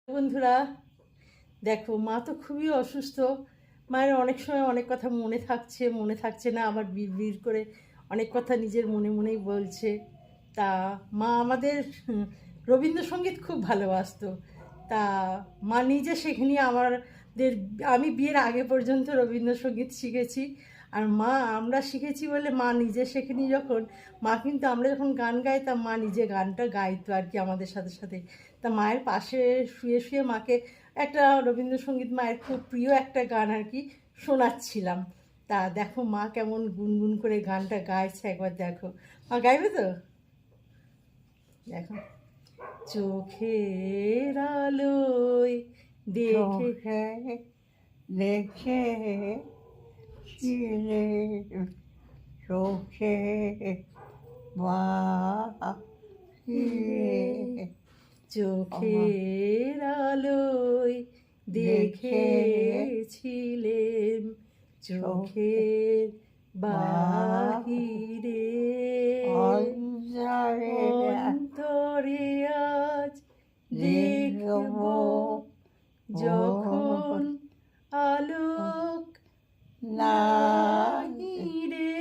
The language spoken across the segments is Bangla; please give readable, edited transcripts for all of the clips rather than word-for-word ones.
বন্ধুরা, দেখো মা তো খুবই অসুস্থ। মায়ের অনেক সময় অনেক কথা মনে থাকছে না, আবার বিড় করে অনেক কথা নিজের মনে মনেই বলছে। তা মা আমাদের রবীন্দ্রসঙ্গীত খুব ভালোবাসতো। তা মা নিজে শেখেনি আমি বিয়ের আগে পর্যন্ত রবীন্দ্রসঙ্গীত শিখেছি। আর আমরা শিখেছি বলে মা নিজে শেখেনি যখন। কিন্তু আমরা যখন গান গাইতাম মা নিজে গানটা গাইতো আর কি আমাদের সাথে সাথে। তা মায়ের পাশে শুয়ে শুয়ে মাকে একটা রবীন্দ্রসঙ্গীত, মায়ের খুব প্রিয় একটা গান আর কি শোনাচ্ছিলাম। তা দেখো মা কেমন গুনগুন করে গানটা গাইছে, একবার দেখো। মা গাইবে তো? দেখো। চোখের আলোয় দেখে দেখে চিলে চোখে চোখের আলোয় দেখেছিলেম চোখের বাহিরে অন্তরে আজ দেখব যখন আলোক নাহি রে।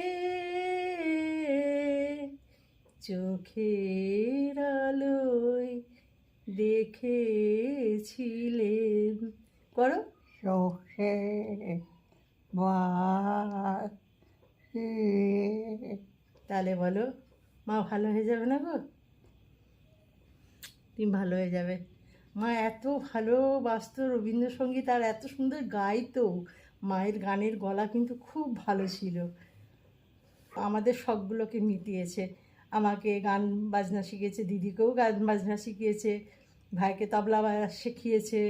চোখের আলোয় দেখেছিলেম, করো। চোখে তাহলে বলো, মা ভালো হয়ে যাবে না গো? তুমি ভালো হয়ে যাবে। মা এত ভালোবাসতো রবীন্দ্রসঙ্গীত আর এত সুন্দর গাইতো। মায়ের গানের গলা কিন্তু খুব ভালো ছিল, আমাদের শখগুলোকে মিটিয়েছে। আমাকে গান বাজনা শিখিয়েছে, দিদিকেও গান বাজনা শিখিয়েছে, ভাইকে তবলা শিখিয়েছে।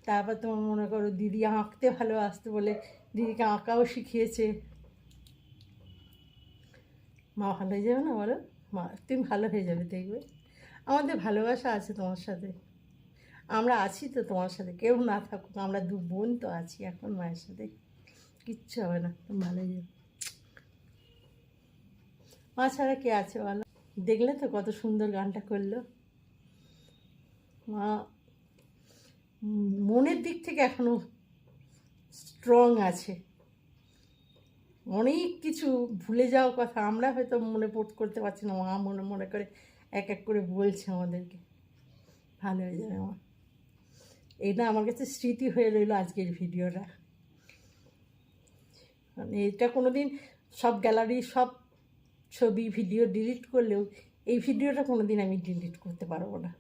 তারপর তোমার মনে করো দিদি আঁকতে ভালোবাসতো বলে দিদিকে আঁকাও শিখিয়েছে। মা ভালো হয়ে যাবে না বলো? মা তুমি ভালো হয়ে যাবে, দেখবে আমাদের ভালোবাসা আছে তোমার সাথে। আমরা আছি তো তোমার সাথে, কেউ না থাকুক আমরা দু বোন তো আছি এখন মায়ের সাথে। কিচ্ছু হবে না, তুমি ভালো হয়ে যাবে। মা ছাড়া কে আছে বলো? দেখলে তো কত সুন্দর গানটা করলো মা। মনের দিক থেকে এখনো স্ট্রং আছে। অনেক কিছু ভুলে যাওয়ার কথা আমরা হয়তো মনে করতে পারছি না, মা মনে মনে করে এক এক করে বলছে আমাদেরকে। ভালো হয়ে যাবে মা। এটা আমার কাছে স্মৃতি হয়ে রইল আজকের ভিডিওটা। মানে এটা কোনো দিন সব গ্যালারি সব ছবি ভিডিও ডিলিট করলেও এই ভিডিওটা কোনো দিন আমি ডিলিট করতে পারবো না।